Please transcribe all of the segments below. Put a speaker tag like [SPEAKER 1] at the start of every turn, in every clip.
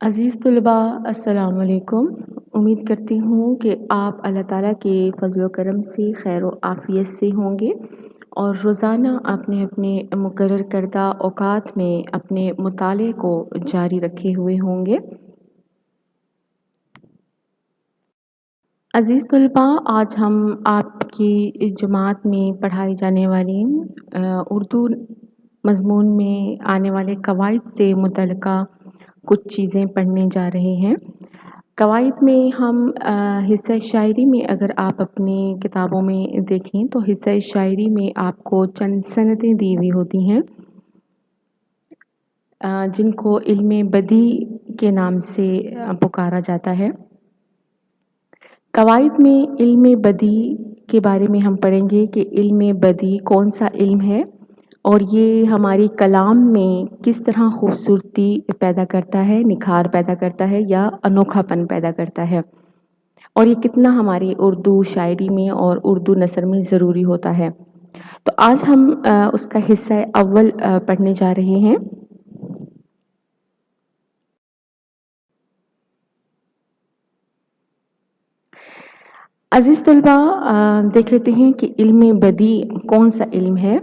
[SPEAKER 1] عزیز طلبہ السلام علیکم۔ امید کرتی ہوں کہ آپ اللہ تعالیٰ کے فضل و کرم سے خیر و عافیت سے ہوں گے اور روزانہ اپنے اپنے مقرر کردہ اوقات میں اپنے مطالعے کو جاری رکھے ہوئے ہوں گے۔ عزیز طلبہ، آج ہم آپ کی اس جماعت میں پڑھائی جانے والی اردو مضمون میں آنے والے قواعد سے متعلقہ کچھ چیزیں پڑھنے جا رہے ہیں۔ قواعد میں ہم حصہ شاعری میں اگر آپ اپنی کتابوں میں دیکھیں تو حصہ شاعری میں آپ کو چند سنتیں دی ہوئی ہوتی ہیں جن کو علم بدیع کے نام سے پکارا جاتا ہے۔ قواعد میں علم بدیع کے بارے میں ہم پڑھیں گے کہ علم بدیع کون سا علم ہے اور یہ ہماری کلام میں کس طرح خوبصورتی پیدا کرتا ہے، نکھار پیدا کرتا ہے یا انوکھا پن پیدا کرتا ہے، اور یہ کتنا ہماری اردو شاعری میں اور اردو نثر میں ضروری ہوتا ہے۔ تو آج ہم اس کا حصہ اول پڑھنے جا رہے ہیں۔ عزیز طلبہ، دیکھ لیتے ہیں کہ علم بدیع کون سا علم ہے۔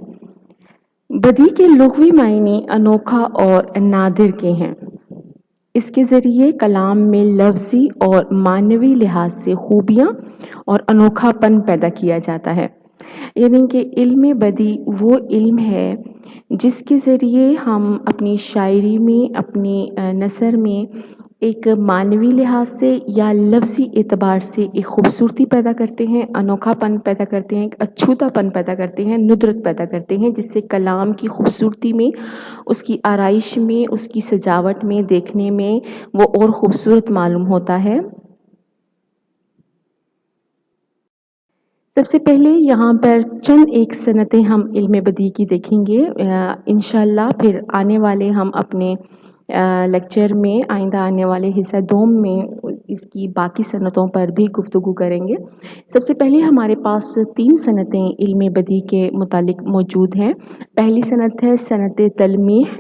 [SPEAKER 1] بدیع کے لغوی معنی انوکھا اور نادر کے ہیں۔ اس کے ذریعے کلام میں لفظی اور معنوی لحاظ سے خوبیاں اور انوکھا پن پیدا کیا جاتا ہے۔ یعنی کہ علم بدیع وہ علم ہے جس کے ذریعے ہم اپنی شاعری میں، اپنی نثر میں ایک معنوی لحاظ سے یا لفظی اعتبار سے ایک خوبصورتی پیدا کرتے ہیں، انوکھا پن پیدا کرتے ہیں، ایک اچھوتا پن پیدا کرتے ہیں، ندرت پیدا کرتے ہیں، جس سے کلام کی خوبصورتی میں، اس کی آرائش میں، اس کی سجاوٹ میں، دیکھنے میں وہ اور خوبصورت معلوم ہوتا ہے۔ سب سے پہلے یہاں پر چند ایک صنعتیں ہم علم بدیع کی دیکھیں گے۔ انشاءاللہ پھر آنے والے ہم اپنے لیکچر میں، آئندہ آنے والے حصہ دوم میں اس کی باقی صنعتوں پر بھی گفتگو کریں گے۔ سب سے پہلے ہمارے پاس 3 صنعتیں علم بدیع کے متعلق موجود ہیں۔ پہلی صنعت ہے صنعت تلمیح،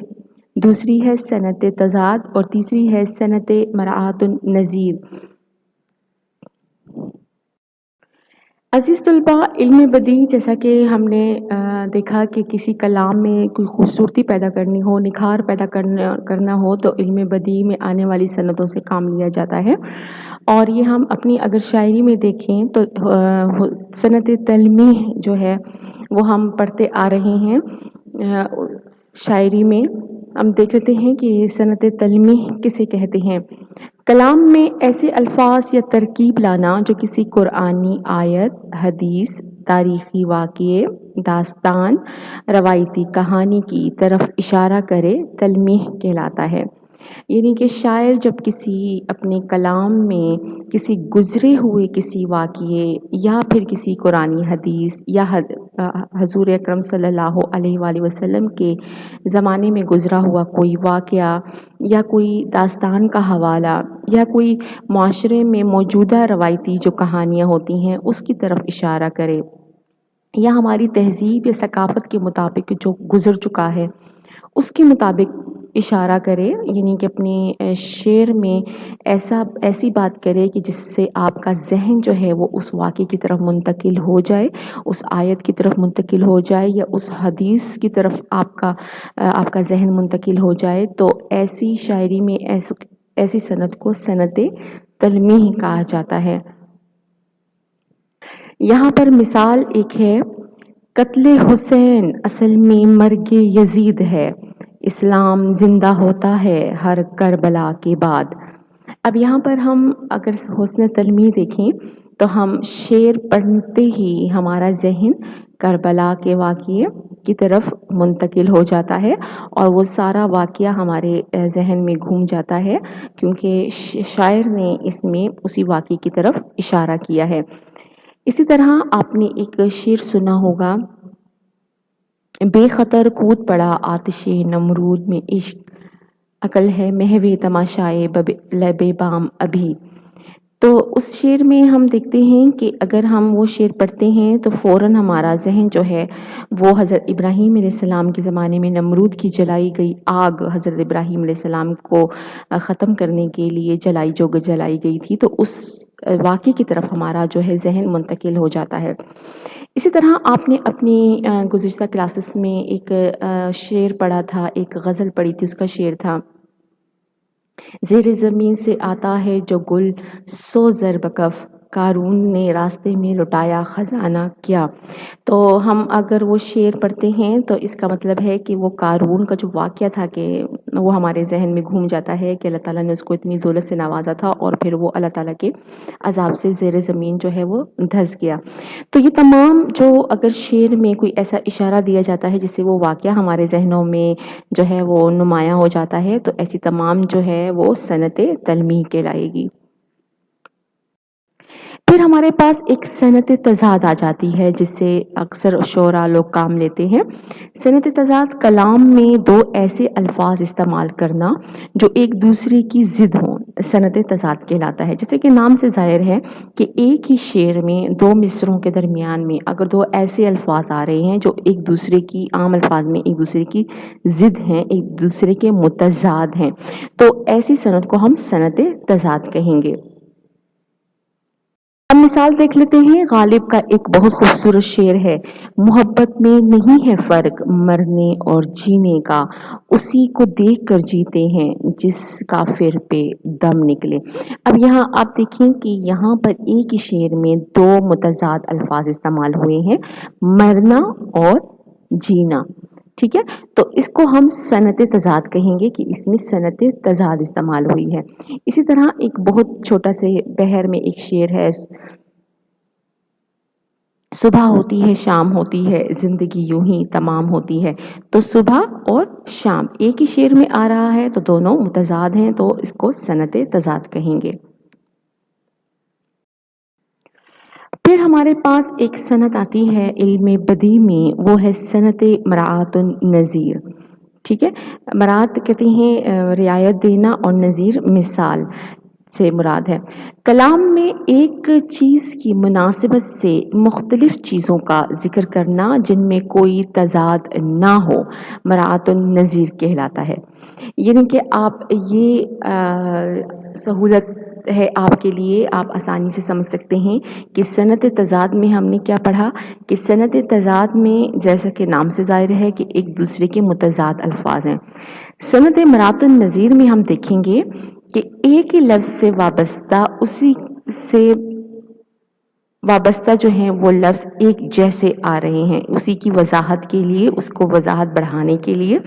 [SPEAKER 1] دوسری ہے صنعت تضاد اور تیسری ہے صنعت مراعات النظیر۔ عزیز طلبہ، علم بدیع جیسا کہ ہم نے دیکھا کہ کسی کلام میں کوئی خوبصورتی پیدا کرنی ہو، نکھار پیدا کرنا ہو تو علم بدیع میں آنے والی صنعتوں سے کام لیا جاتا ہے، اور یہ ہم اپنی اگر شاعری میں دیکھیں تو صنعت تلمیح جو ہے وہ ہم پڑھتے آ رہے ہیں۔ شاعری میں ہم دیکھ لیتے ہیں کہ صنعت تلمیح کسے کہتے ہیں۔ کلام میں ایسے الفاظ یا ترکیب لانا جو کسی قرآنی آیت، حدیث، تاریخی واقعے، داستان، روایتی کہانی کی طرف اشارہ کرے، تلمیح کہلاتا ہے۔ یعنی کہ شاعر جب کسی اپنے کلام میں کسی گزرے ہوئے کسی واقعے یا پھر کسی قرآنی حدیث یا حضور اکرم صلی اللہ علیہ وآلہ وسلم کے زمانے میں گزرا ہوا کوئی واقعہ یا کوئی داستان کا حوالہ یا کوئی معاشرے میں موجودہ روایتی جو کہانیاں ہوتی ہیں اس کی طرف اشارہ کرے، یا ہماری تہذیب یا ثقافت کے مطابق جو گزر چکا ہے اس کے مطابق اشارہ کرے، یعنی کہ اپنے شعر میں ایسی بات کرے کہ جس سے آپ کا ذہن جو ہے وہ اس واقعے کی طرف منتقل ہو جائے، اس آیت کی طرف منتقل ہو جائے یا اس حدیث کی طرف آپ کا ذہن منتقل ہو جائے، تو ایسی شاعری میں ایسی صنعت کو صنعت تلمیح کہا جاتا ہے۔ یہاں پر مثال ایک ہے، قتل حسین اصل میں مرگ یزید ہے، اسلام زندہ ہوتا ہے ہر کربلا کے بعد۔ اب یہاں پر ہم اگر حسن تلمیح دیکھیں تو ہم شعر پڑھتے ہی ہمارا ذہن کربلا کے واقعے کی طرف منتقل ہو جاتا ہے اور وہ سارا واقعہ ہمارے ذہن میں گھوم جاتا ہے، کیونکہ شاعر نے اس میں اسی واقعے کی طرف اشارہ کیا ہے۔ اسی طرح آپ نے ایک شعر سنا ہوگا، بے خطر کود پڑا آتش نمرود میں عشق، عقل ہے محو تماشائے لب بام ابھی۔ تو اس شعر میں ہم دیکھتے ہیں کہ اگر ہم وہ شعر پڑھتے ہیں تو فوراً ہمارا ذہن جو ہے وہ حضرت ابراہیم علیہ السلام کے زمانے میں نمرود کی جلائی گئی آگ، حضرت ابراہیم علیہ السلام کو ختم کرنے کے لیے جلائی گئی تھی، تو اس واقعے کی طرف ہمارا جو ہے ذہن منتقل ہو جاتا ہے۔ اسی طرح آپ نے اپنی گزشتہ کلاسز میں ایک شعر پڑھا تھا، ایک غزل پڑھی تھی، اس کا شعر تھا زیر زمین سے آتا ہے جو گل سو زر بکف، قارون نے راستے میں لٹایا خزانہ کیا۔ تو ہم اگر وہ شعر پڑھتے ہیں تو اس کا مطلب ہے کہ وہ قارون کا جو واقعہ تھا کہ وہ ہمارے ذہن میں گھوم جاتا ہے کہ اللہ تعالیٰ نے اس کو اتنی دولت سے نوازا تھا اور پھر وہ اللہ تعالیٰ کے عذاب سے زیر زمین جو ہے وہ دھس گیا۔ تو یہ تمام جو اگر شعر میں کوئی ایسا اشارہ دیا جاتا ہے جس سے وہ واقعہ ہمارے ذہنوں میں جو ہے وہ نمایاں ہو جاتا ہے، تو ایسی تمام جو ہے وہ صنعت تلمیح کہلائے گی۔ پھر ہمارے پاس ایک صنعت تضاد آ جاتی ہے جس سے اکثر شعراء لوگ کام لیتے ہیں۔ صنعت تضاد کلام میں دو ایسے الفاظ استعمال کرنا جو ایک دوسرے کی ضد ہوں، صنعت تضاد کہلاتا ہے۔ جیسے کہ نام سے ظاہر ہے کہ ایک ہی شعر میں دو مصرعوں کے درمیان میں اگر دو ایسے الفاظ آ رہے ہیں جو ایک دوسرے کی عام الفاظ میں ایک دوسرے کی ضد ہیں، ایک دوسرے کے متضاد ہیں، تو ایسی صنعت کو ہم صنعت تضاد کہیں گے۔ اب مثال دیکھ لیتے ہیں، غالب کا ایک بہت خوبصورت شعر ہے، محبت میں نہیں ہے فرق مرنے اور جینے کا، اسی کو دیکھ کر جیتے ہیں جس کافر پہ دم نکلے۔ اب یہاں آپ دیکھیں کہ یہاں پر ایک ہی شعر میں دو متضاد الفاظ استعمال ہوئے ہیں، مرنا اور جینا، ٹھیک ہے؟ تو اس کو ہم صنعت تضاد کہیں گے کہ اس میں صنعت تضاد استعمال ہوئی ہے۔ اسی طرح ایک بہت چھوٹا سے بحر میں ایک شعر ہے، صبح ہوتی ہے شام ہوتی ہے زندگی یوں ہی تمام ہوتی ہے۔ تو صبح اور شام ایک ہی شعر میں آ رہا ہے تو دونوں متضاد ہیں، تو اس کو صنعت تضاد کہیں گے۔ پھر ہمارے پاس ایک صنعت آتی ہے علم بدیع میں، وہ ہے صنعت مراعات النظیر، ٹھیک ہے؟ مراعات کہتے ہیں رعایت دینا، اور نظیر مثال سے مراد ہے کلام میں ایک چیز کی مناسبت سے مختلف چیزوں کا ذکر کرنا جن میں کوئی تضاد نہ ہو، مراعات النظیر کہلاتا ہے۔ یعنی کہ آپ یہ سہولت ہے آپ کے لیے، آپ آسانی سے سمجھ سکتے ہیں کہ صنعت تضاد میں ہم نے کیا پڑھا کہ صنعت تضاد میں جیسا کہ نام سے ظاہر ہے کہ ایک دوسرے کے متضاد الفاظ ہیں۔ صنعت مراعات النظیر میں ہم دیکھیں گے کہ ایک ہی لفظ سے وابستہ اسی سے وابستہ جو ہیں وہ لفظ ایک جیسے آ رہے ہیں، اسی کی وضاحت کے لیے، اس کو وضاحت بڑھانے کے لیے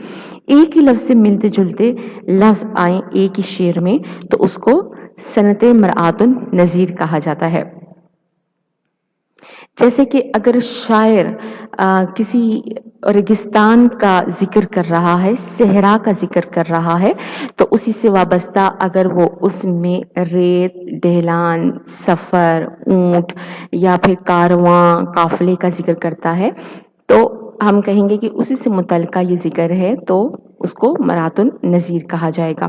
[SPEAKER 1] ایک ہی لفظ سے ملتے جلتے لفظ آئیں ایک ہی شعر میں، تو اس کو صنعت مراعات النظیر کہا جاتا ہے۔ جیسے کہ اگر شاعر کسی ریگستان کا ذکر کر رہا ہے، صحرا کا ذکر کر رہا ہے، تو اسی سے وابستہ اگر وہ اس میں ریت، ڈھلان، سفر، اونٹ یا پھر کارواں، قافلے کا ذکر کرتا ہے، تو ہم کہیں گے کہ اسی سے متعلقہ یہ ذکر ہے، تو اس کو مراعات النظیر کہا جائے گا۔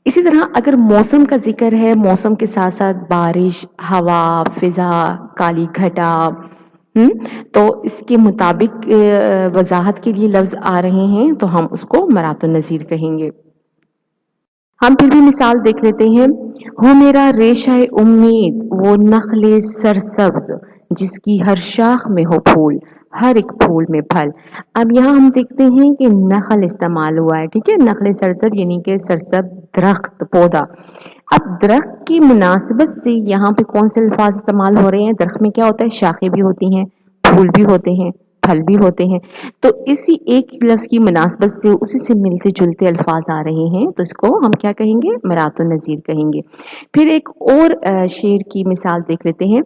[SPEAKER 1] اسی طرح اگر موسم کا ذکر ہے، موسم کے ساتھ ساتھ بارش، ہوا، فضا، کالی گھٹا، تو اس کے مطابق وضاحت کے لیے لفظ آ رہے ہیں، تو ہم اس کو مراعات النظیر کہیں گے۔ ہم پھر بھی مثال دیکھ لیتے ہیں، ہو میرا ریشہ امید وہ نخل سرسبز جس کی ہر شاخ میں ہو پھول، ہر ایک پھول میں پھل۔ اب یہاں ہم دیکھتے ہیں کہ نخل استعمال ہوا ہے، ٹھیک ہے؟ نخل سرسب یعنی کہ سرسب درخت، پودا۔ اب درخت کی مناسبت سے یہاں پہ کون سے الفاظ استعمال ہو رہے ہیں؟ درخت میں کیا ہوتا ہے؟ شاخیں بھی ہوتی ہیں، پھول بھی ہوتے ہیں، پھل بھی ہوتے ہیں، تو اسی ایک لفظ کی مناسبت سے اسی سے ملتے جلتے الفاظ آ رہے ہیں، تو اس کو ہم کیا کہیں گے؟ مراعات النظیر کہیں گے۔ پھر ایک اور شعر کی مثال دیکھ لیتے ہیں،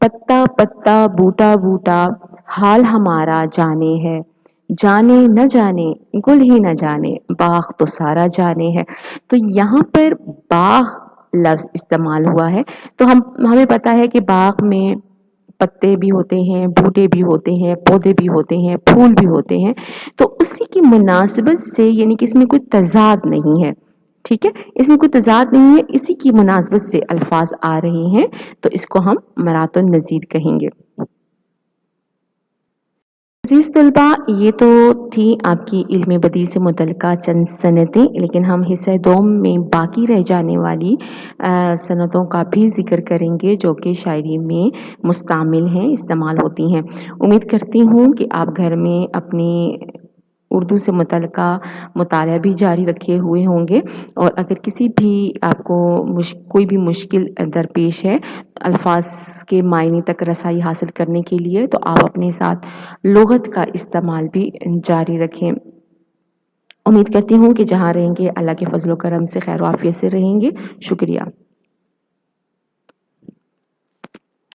[SPEAKER 1] پتا پتا بوٹا بوٹا حال ہمارا جانے ہے، جانے نہ جانے گل ہی نہ جانے باغ تو سارا جانے ہے۔ تو یہاں پر باغ لفظ استعمال ہوا ہے، تو ہمیں پتا ہے کہ باغ میں پتے بھی ہوتے ہیں، بوٹے بھی ہوتے ہیں، پودے بھی ہوتے ہیں، پھول بھی ہوتے ہیں، تو اسی کی مناسبت سے یعنی کہ اس میں کوئی تضاد نہیں ہے، ٹھیک ہے، اس میں کوئی تضاد نہیں ہے، اسی کی مناسبت سے الفاظ آ رہے ہیں تو اس کو ہم مرات النظیر کہیں گے۔ عزیز طلباء، یہ تو تھی آپ کی علم بدیع سے متعلقہ چند صنعتیں، لیکن ہم حصہ دوم میں باقی رہ جانے والی صنعتوں کا بھی ذکر کریں گے جو کہ شاعری میں مستعمل ہیں، استعمال ہوتی ہیں۔ امید کرتی ہوں کہ آپ گھر میں اپنی اردو سے متعلقہ مطالعہ بھی جاری رکھے ہوئے ہوں گے، اور اگر کسی بھی آپ کو کوئی بھی مشکل درپیش ہے الفاظ کے معنی تک رسائی حاصل کرنے کے لیے، تو آپ اپنے ساتھ لغت کا استعمال بھی جاری رکھیں۔ امید کرتی ہوں کہ جہاں رہیں گے اللہ کے فضل و کرم سے خیر و عافیت سے رہیں گے۔ شکریہ۔